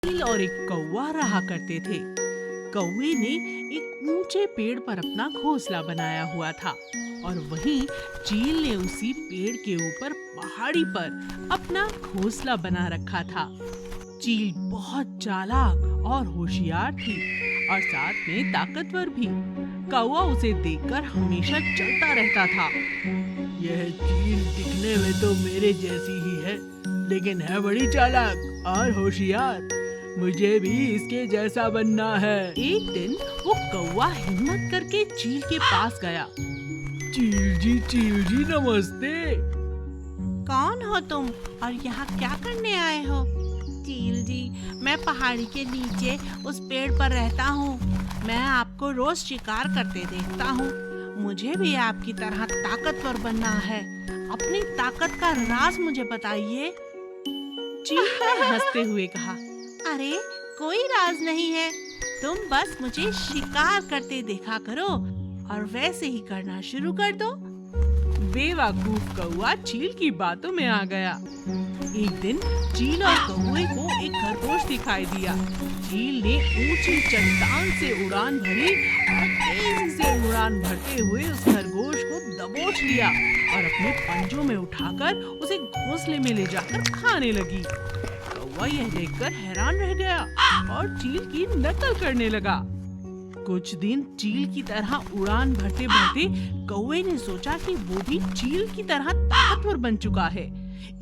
चील और एक कौवा रहा करते थे। कौवे ने एक ऊंचे पेड़ पर अपना घोंसला बनाया हुआ था और वहीं चील ने उसी पेड़ के ऊपर पहाड़ी पर अपना घोंसला बना रखा था। चील बहुत चालाक और होशियार थी और साथ में ताकतवर भी। कौवा उसे देखकर हमेशा चलता रहता था। यह चील दिखने में तो मेरे जैसी ही है, लेकिन है बड़ी चालाक और होशियार। मुझे भी इसके जैसा बनना है। एक दिन वो कौवा हिम्मत करके चील के पास गया। चील जी नमस्ते। कौन हो तुम और यहाँ क्या करने आए हो? चील जी, मैं पहाड़ी के नीचे उस पेड़ पर रहता हूँ। मैं आपको रोज शिकार करते देखता हूँ। मुझे भी आपकी तरह ताकतवर बनना है। अपनी ताकत का राज मुझे बताइए। चील ने हंसते हुए कहा, अरे कोई राज नहीं है, तुम बस मुझे शिकार करते देखा करो और वैसे ही करना शुरू कर दो। बेवकूफ कौवा चील की बातों में आ गया। एक दिन चील और कौवे को एक खरगोश दिखाई दिया। चील ने ऊंची चट्टान से उड़ान भरी और तेजी से उड़ान भरते हुए उस खरगोश को दबोच लिया और अपने पंजों में उठाकर उसे घोंसले में ले जाकर खाने लगी। कौवा यह देखकर हैरान रह गया और चील की नकल करने लगा। कुछ दिन चील की तरह उड़ान भरते भरते कौवे ने सोचा कि वो भी चील की तरह ताकतवर बन चुका है।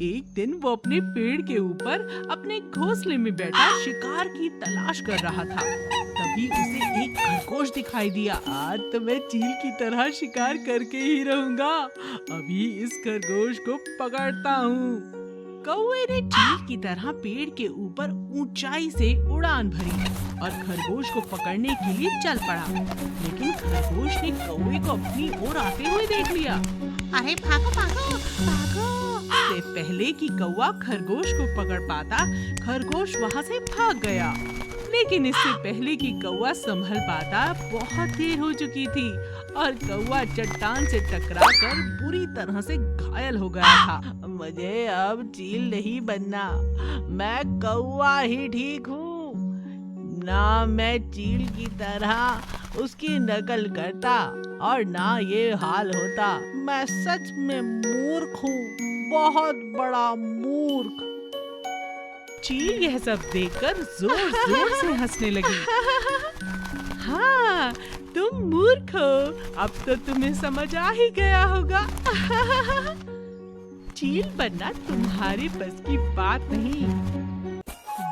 एक दिन वो अपने पेड़ के ऊपर अपने घोंसले में बैठा शिकार की तलाश कर रहा था। तभी उसे एक खरगोश दिखाई दिया। आज तो मैं चील की तरह शिकार करके ही रहूंगा। अभी इस खरगोश को पकड़ता हूँ। कौवे ने चील की तरह पेड़ के ऊपर ऊंचाई से उड़ान भरी और खरगोश को पकड़ने के लिए चल पड़ा। लेकिन खरगोश ने कौवे को अपनी ओर आते हुए देख लिया। अरे भागो भागो भागो! इससे पहले कि कौवा खरगोश को पकड़ पाता, खरगोश वहाँ से भाग गया। लेकिन इससे पहले कि कौवा संभल पाता, बहुत देर हो चुकी थी और कौवा चट्टान से टकराकर बुरी तरह से घायल हो गया था। मुझे अब चील नहीं बनना, मैं कौवा ही ठीक हूँ। ना मैं चील की तरह उसकी नकल करता और ना ये हाल होता। मैं सच में मूर्ख हूँ, बहुत बड़ा मूर्ख। चील यह सब देखकर जोर जोर से हंसने लगी। हाँ, तुम मूर्ख हो, अब तो तुम्हें समझ आ ही गया होगा। चील बनना तुम्हारे बस की बात नहीं।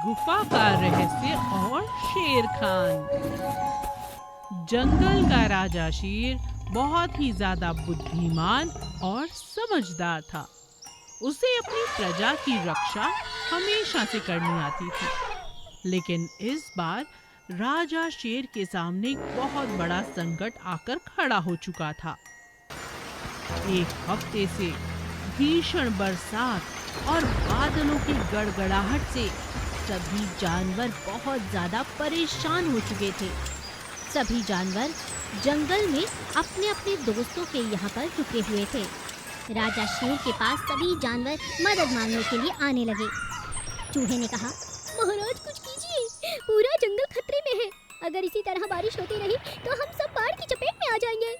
गुफा का रहस्य और शेर खान। जंगल का राजा शेर बहुत ही ज्यादा बुद्धिमान और समझदार था। उसे अपनी प्रजा की रक्षा हमेशा से करनी आती थी। लेकिन इस बार राजा शेर के सामने एक बहुत बड़ा संकट आकर खड़ा हो चुका था। एक हफ्ते से भीषण बरसात और बादलों की गड़गड़ाहट से सभी जानवर बहुत ज्यादा परेशान हो चुके थे। सभी जानवर जंगल में अपने अपने दोस्तों के यहाँ पर रुके हुए थे। राजा शेर के पास सभी जानवर मदद मांगने के लिए आने लगे। चूहे ने कहा, महाराज कुछ कीजिए, पूरा जंगल खतरे में है। अगर इसी तरह बारिश होती रही तो हम सब बाढ़ की चपेट में आ जाएंगे।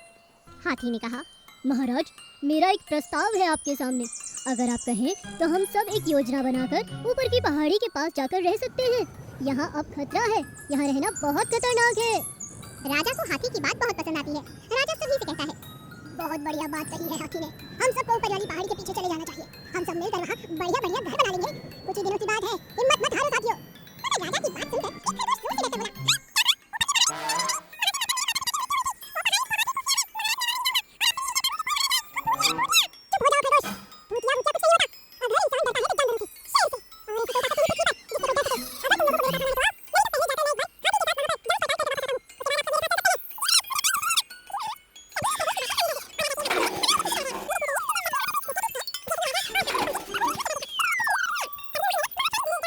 हाथी ने कहा, महाराज मेरा एक प्रस्ताव है आपके सामने। अगर आप कहें तो हम सब एक योजना बनाकर ऊपर की पहाड़ी के पास जाकर रह सकते हैं। यहाँ अब खतरा है, यहाँ रहना बहुत खतरनाक है। राजा को हाथी की बात बहुत पसंद आती है। राजा सभी से कहता है, बहुत बढ़िया बात कही है हाथी ने। हम सबको ऊपर वाली पहाड़ी के पीछे चले जाना चाहिए। हम सब मिलकर वहाँ बढ़िया बढ़िया घर बना लेंगे। कुछ ही दिनों की बात है, हिम्मत मत हारो साथियों। राजा की बात सुनकर एक खरगोश जोर से कहकर बोला, चुप हो जाओ खरगोश, भूतिया भूतिया कुछ नहीं होता। अगर इंसान डरता है तो जानवरों से, शेर से, और ऐसी कोई ताकत नहीं होती जिससे वो डर सके। अगर तुम लोगों को मेरे साथ रहना है तो यही तो पहले जाकर मैं एक हाथी के साथ वहाँ पर जरूर पटाता हूँ।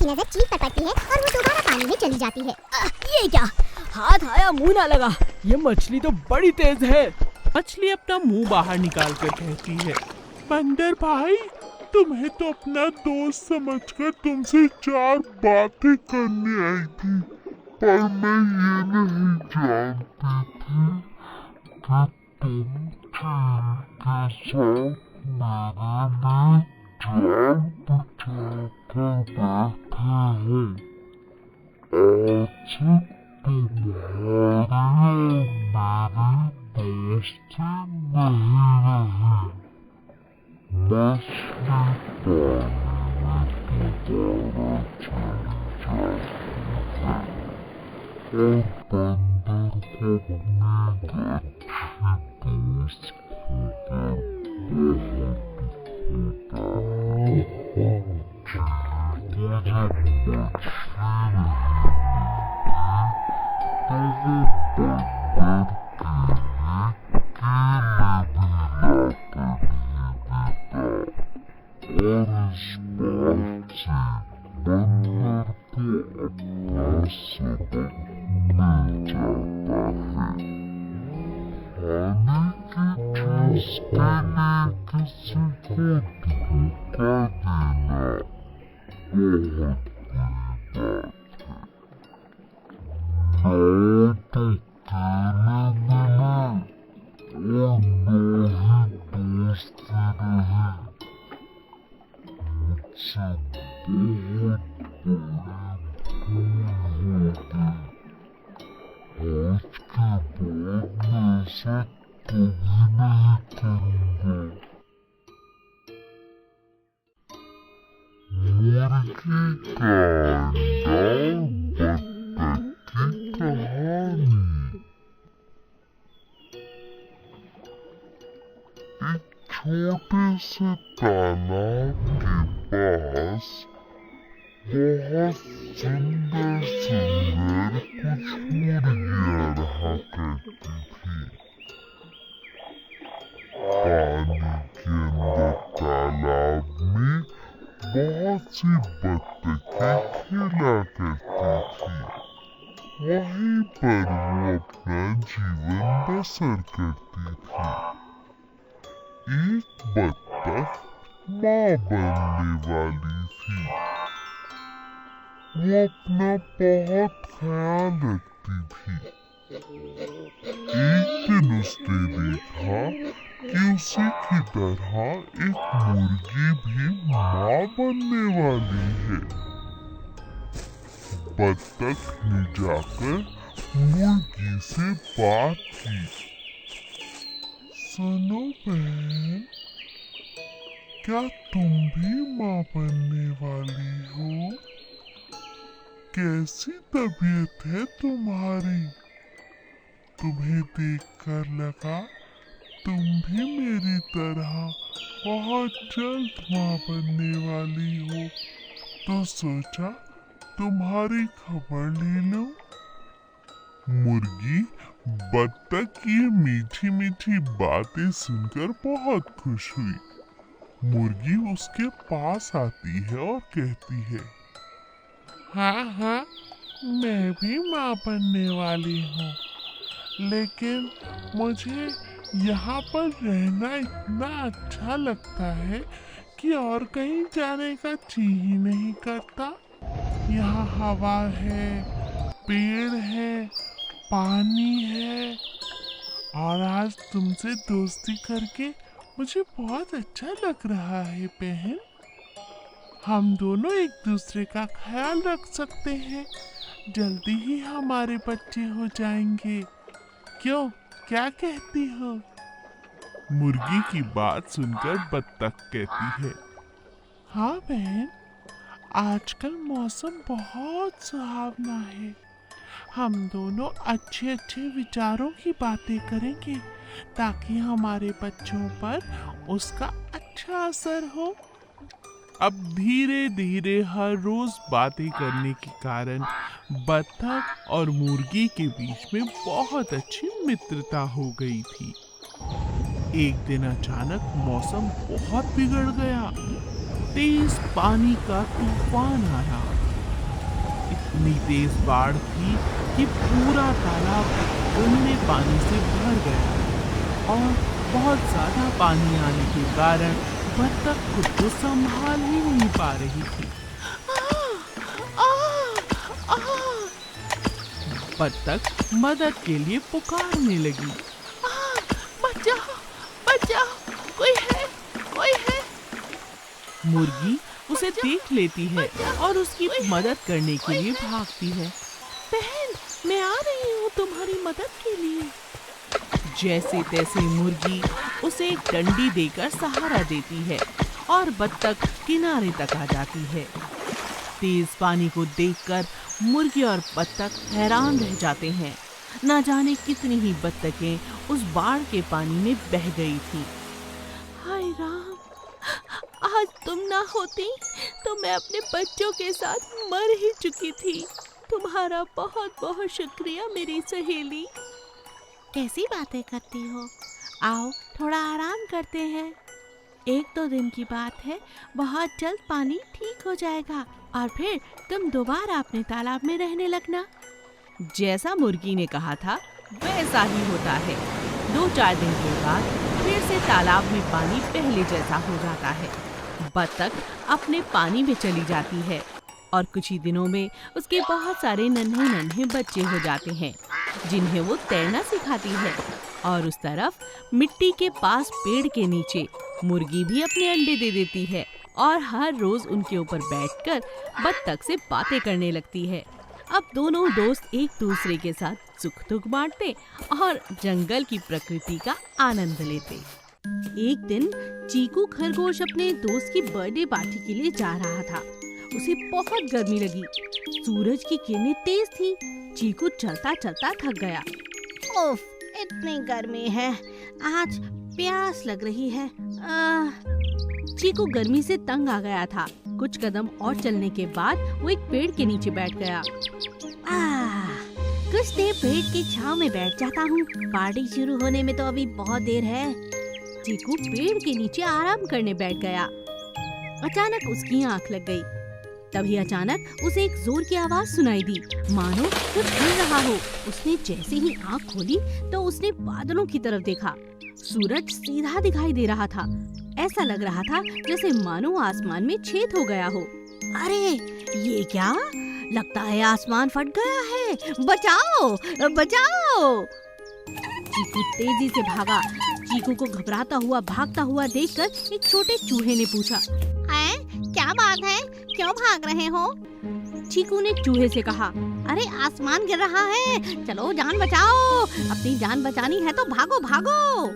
की नजर चील पर पड़ती है और वो दोबारा पानी में चली जाती है। ये क्या, हाथ आया मुंह ना लगा। ये मछली तो बड़ी तेज है। मछली अपना मुंह बाहर निकाल कर कहती है, बंदर भाई, तुम्हें तो अपना दोस्त समझकर तुमसे 4 बातें करने आई थी, पर मैं ये नहीं जानती थी कि तुम चील के साथ मेरे लिए जान बचाकर बैठे हो। आज तुम्हारी मेरी दोस्ती नहीं रही। मछली पानी में दोबारा चली जाती है और बंदर को अपनी अच्छी दोस्त खोकर छोटे से तालाब के पास बहुत सुंदर सुंदर कुछ मुर्गियां रहा करती थी। पानी के अंदर तालाब में बहुत सी बत्तखें खेला करती थी। वहीं पर वो अपना जीवन बसर करती थी। एक बत्तख माँ बनने वाली थी। वो अपना बहुत ख्याल रखती थी। एक दिन उसने देखा कि उसी की तरह एक मुर्गी भी माँ बनने वाली है। बत्तख ने जाकर मुर्गी से बात की। सुनो बहन, क्या तुम भी माँ बनने वाली हो? कैसी तबीयत है तुम्हारी? तुम्हें देखकर लगा तुम भी मेरी तरह बहुत जल्द माँ बनने वाली हो, तो सोचा तुम्हारी खबर ले लो। मुर्गी बत्तख की मीठी मीठी बातें सुनकर बहुत खुश हुई। मुर्गी उसके पास आती है और कहती है, हाँ हाँ, मैं भी माँ बनने वाली हूँ, लेकिन मुझे यहाँ पर रहना इतना अच्छा लगता है कि और कहीं जाने का जी ही नहीं करता। यहाँ हवा है, पेड़ है, पानी है, और आज तुमसे दोस्ती करके मुझे बहुत अच्छा लग रहा है बहन। हम दोनों एक दूसरे का ख्याल रख सकते हैं। जल्दी ही हमारे बच्चे हो जाएंगे। क्यों, क्या कहती हो? मुर्गी की बात सुनकर बत्तख कहती है, हाँ बहन, आजकल मौसम बहुत सुहावना है। हम दोनों अच्छे अच्छे विचारों की बातें करेंगे ताकि हमारे बच्चों पर उसका अच्छा असर हो। अब धीरे धीरे हर रोज बातें करने के कारण बत्तख और मुर्गी के बीच में बहुत अच्छी मित्रता हो गई थी। एक दिन अचानक मौसम बहुत बिगड़ गया। तेज पानी का तूफान आया इतनी तेज बाढ़ थी कि पूरा तालाब गहरे पानी से भर गया और बहुत ज्यादा पानी आने के कारण बत्तख खुद को संभाल ही नहीं पा रही थी। बत्तख मदद के लिए पुकारने लगी। बचाओ बचाओ, कोई है कोई है। मुर्गी उसे देख लेती है और उसकी मदद करने के लिए भागती है। बहन, मैं आ रही हूँ तुम्हारी मदद के लिए। जैसे तैसे मुर्गी उसे एक डंडी देकर सहारा देती है और बत्तख किनारे तक आ जाती है। तेज पानी को देखकर मुर्गी और बत्तख हैरान रह जाते हैं। न जाने कितनी ही बत्तखें उस बाढ़ के पानी में बह गई थी। हाय राम, आज तुम ना होती तो मैं अपने बच्चों के साथ मर ही चुकी थी। तुम्हारा बहुत बहुत शुक्रिया मेरी सहेली। कैसी बातें करती हो? आओ थोड़ा आराम करते हैं। 1-2 दिन की बात है, बहुत जल्द पानी ठीक हो जाएगा और फिर तुम दोबारा अपने तालाब में रहने लगना। जैसा मुर्गी ने कहा था वैसा ही होता है। 2-4 दिन के बाद फिर से तालाब में पानी पहले जैसा हो जाता है। बत्तख अपने पानी में चली जाती है और कुछ ही दिनों में उसके बहुत सारे नन्हे नन्हे बच्चे हो जाते हैं जिन्हें वो तैरना सिखाती है। और उस तरफ मिट्टी के पास पेड़ के नीचे मुर्गी भी अपने अंडे दे देती है और हर रोज उनके ऊपर बैठकर बत्तख से बातें करने लगती है। अब दोनों दोस्त एक दूसरे के साथ सुख दुख बांटते और जंगल की प्रकृति का आनंद लेते। एक दिन चीकू खरगोश अपने दोस्त की बर्थडे पार्टी के लिए जा रहा था। उसे बहुत गर्मी लगी। सूरज की किरणें तेज थी। चीकू चलता चलता थक गया। उफ, इतनी गर्मी है, आज प्यास लग रही है। चीकू गर्मी से तंग आ गया था। कुछ कदम और चलने के बाद वो एक पेड़ के नीचे बैठ गया। कुछ देर पेड़ की छांव में बैठ जाता हूँ। पार्टी शुरू होने में तो अभी बहुत देर है। चीकू पेड़ के नीचे आराम करने बैठ गया। अचानक उसकी आंख लग गई। तभी अचानक उसे एक जोर की आवाज सुनाई दी, मानो कुछ हिल रहा हो। उसने जैसे ही आंख खोली तो उसने बादलों की तरफ देखा। सूरज सीधा दिखाई दे रहा था। ऐसा लग रहा था जैसे मानो आसमान में छेद हो गया हो। अरे ये क्या? लगता है आसमान फट गया है। बचाओ बचाओ! चीकू तेजी से भागा। चीकू को घबराता हुआ भागता हुआ देखकर एक छोटे चूहे ने पूछा, क्या बात है? क्यों भाग रहे हो? चीकू ने चूहे से कहा, अरे आसमान गिर रहा है, चलो जान बचाओ। अपनी जान बचानी है तो भागो भागो।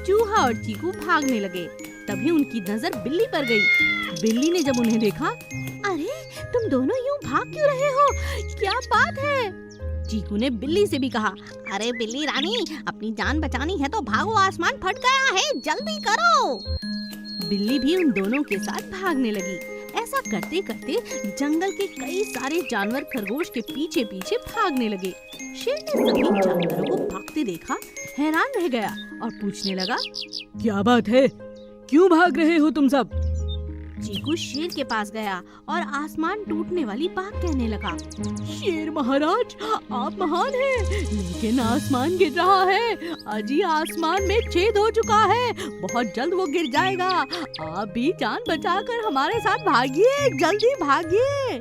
चूहा और चीकू भागने लगे। तभी उनकी नजर बिल्ली पर गई। बिल्ली ने जब उन्हें देखा, अरे तुम दोनों यूं भाग क्यों रहे हो? क्या बात है? चीकू ने बिल्ली से भी कहा, अरे बिल्ली रानी, अपनी जान बचानी है तो भागो, आसमान फट गया है, जल्दी करो। बिल्ली भी उन दोनों के साथ भागने लगी। ऐसा करते करते जंगल के कई सारे जानवर खरगोश के पीछे पीछे भागने लगे। शेर ने सभी जानवरों को भागते देखा, हैरान रह गया और पूछने लगा, क्या बात है? क्यों भाग रहे हो तुम सब? चीकू शेर के पास गया और आसमान टूटने वाली बात कहने लगा। शेर महाराज, आप महान हैं, लेकिन आसमान गिर रहा है। अजी आसमान में छेद हो चुका है, बहुत जल्द वो गिर जाएगा। आप भी जान बचाकर हमारे साथ भागिए, जल्दी भागिए।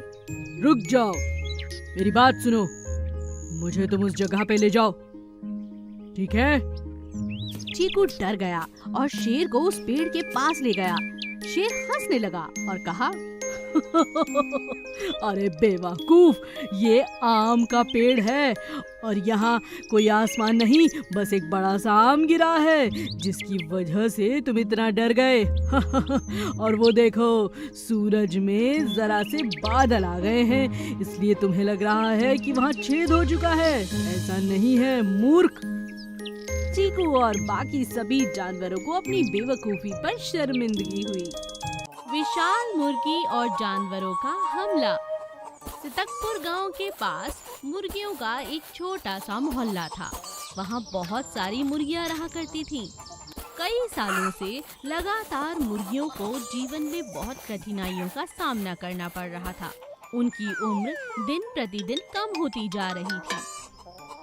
रुक जाओ, मेरी बात सुनो। मुझे तुम उस जगह पे ले जाओ, ठीक है? चीकू डर गया और शेर को उस पेड़ के पास ले गया। शेर हंसने लगा और कहा, अरे बेवकूफ, ये आम का पेड़ है और यहाँ कोई आसमान नहीं, बस एक बड़ा सा आम गिरा है जिसकी वजह से तुम इतना डर गए। और वो देखो, सूरज में जरा से बादल आ गए हैं, इसलिए तुम्हें लग रहा है कि वहाँ छेद हो चुका है। ऐसा नहीं है, मूर्ख। चीकू और बाकी सभी जानवरों को अपनी बेवकूफी पर शर्मिंदगी हुई। विशाल मुर्गी और जानवरों का हमला। सितकपुर गांव के पास मुर्गियों का एक छोटा सा मोहल्ला था। वहां बहुत सारी मुर्गियां रहा करती थीं। कई सालों से लगातार मुर्गियों को जीवन में बहुत कठिनाइयों का सामना करना पड़ रहा था। उनकी उम्र दिन प्रतिदिन कम होती जा रही थी,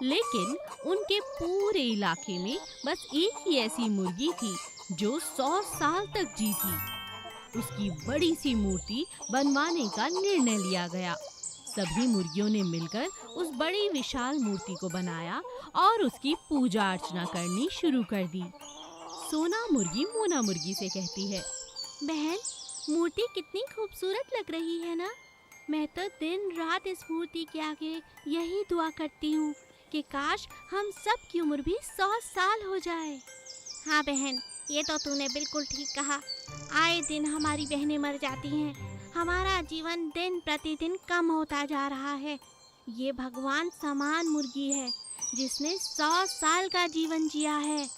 लेकिन उनके पूरे इलाके में बस एक ही ऐसी मुर्गी थी जो 100 साल तक जी थी। उसकी बड़ी सी मूर्ति बनवाने का निर्णय लिया गया। सभी मुर्गियों ने मिलकर उस बड़ी विशाल मूर्ति को बनाया और उसकी पूजा अर्चना करनी शुरू कर दी। सोना मुर्गी मोना मुर्गी से कहती है, बहन, मूर्ति कितनी खूबसूरत लग रही है ना। मैं तो दिन रात इस मूर्ति के आगे यही दुआ करती हूँ कि काश हम सब की उम्र भी 100 साल हो जाए। हाँ बहन, ये तो तूने बिल्कुल ठीक कहा। आए दिन हमारी बहनें मर जाती हैं, हमारा जीवन दिन प्रतिदिन कम होता जा रहा है। ये भगवान समान मुर्गी है जिसने 100 साल का जीवन जिया है।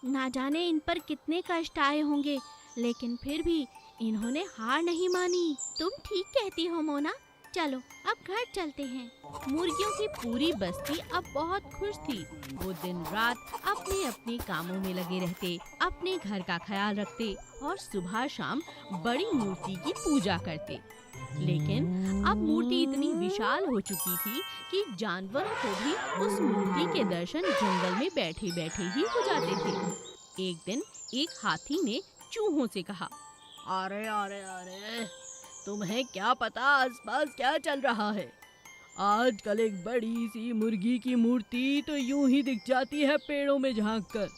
ना जाने इन पर कितने कष्ट आए होंगे, लेकिन फिर भी इन्होंने हार नहीं मानी। तुम ठीक कहती हो मोना, चलो अब घर चलते हैं। मुर्गियों की पूरी बस्ती अब बहुत खुश थी। वो दिन रात अपने अपने कामों में लगे रहते, अपने घर का ख्याल रखते और सुबह शाम बड़ी मूर्ति की पूजा करते। लेकिन अब मूर्ति इतनी विशाल हो चुकी थी कि जानवरों को भी उस मूर्ति के दर्शन जंगल में बैठे बैठे ही हो जाते थे। एक दिन एक हाथी ने चूहों से कहा, अरे अरे अरे, तुम्हें क्या पता आसपास क्या चल रहा है। आजकल एक बड़ी सी मुर्गी की मूर्ति तो यूं ही दिख जाती है पेड़ों में झांककर।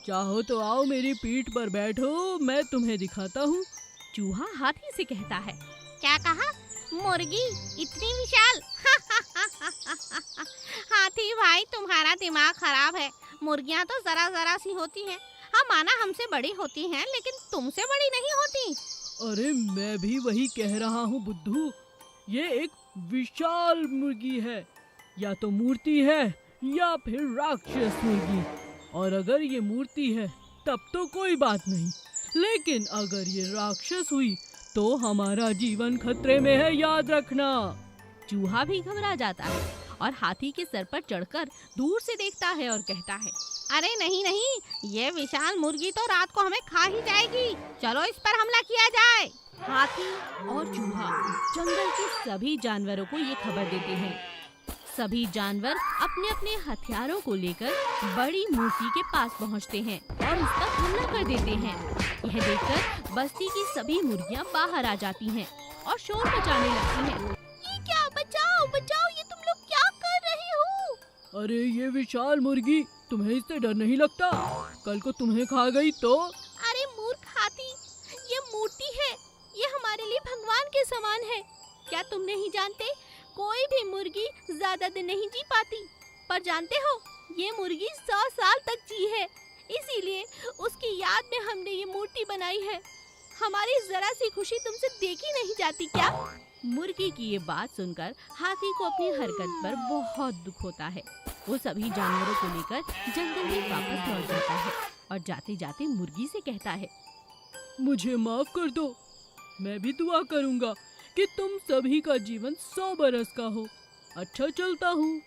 चाहो तो आओ मेरी पीठ पर बैठो, मैं तुम्हें दिखाता हूँ। चूहा हाथी से कहता है, क्या कहा? मुर्गी इतनी विशाल? हाथी भाई, तुम्हारा दिमाग खराब है। मुर्गियाँ तो जरा जरा सी होती हैं। हाँ माना हमसे बड़ी होती हैं, लेकिन तुमसे बड़ी नहीं होती। अरे मैं भी वही कह रहा हूँ बुद्धू, ये एक विशाल मुर्गी है। या तो मूर्ति है या फिर राक्षस मुर्गी। और अगर ये मूर्ति है तब तो कोई बात नहीं, लेकिन अगर ये राक्षस हुई तो हमारा जीवन खतरे में है, याद रखना। चूहा भी घबरा जाता है और हाथी के सर पर चढ़कर दूर से देखता है और कहता है, अरे नहीं नहीं, ये विशाल मुर्गी तो रात को हमें खा ही जाएगी। चलो इस पर हमला किया जाए। हाथी और चूहा जंगल के सभी जानवरों को ये खबर देते हैं। सभी जानवर अपने अपने हथियारों को लेकर बड़ी मूर्ति के पास पहुंचते हैं और उस पर हमला कर देते हैं। यह देखकर बस्ती की सभी मुर्गियां बाहर आ जाती हैं और शोर मचाने लगती हैं। ये क्या? बचाओ बचाओ, ये तुम लोग क्या कर रहे हो? अरे ये विशाल मुर्गी, तुम्हें इससे डर नहीं लगता? कल को तुम्हें खा गई तो? अरे मूर्ख हाथी, ये मूर्ति है, ये हमारे लिए भगवान के समान है। क्या तुम नहीं जानते, कोई भी मुर्गी ज्यादा दिन नहीं जी पाती, पर जानते हो ये मुर्गी 100 साल तक जी है। इसीलिए उसकी याद में हमने ये मूर्ति बनाई है। हमारी जरा सी खुशी तुमसे देखी नहीं जाती क्या? मुर्गी की ये बात सुनकर हाथी को अपनी हरकत पर बहुत दुख होता है। वो सभी जानवरों को लेकर जंगल में वापस लौट जाता है और जाते जाते मुर्गी से कहता है, मुझे माफ कर दो, मैं भी दुआ करूंगा कि तुम सभी का जीवन 100 बरस का हो। अच्छा चलता हूँ।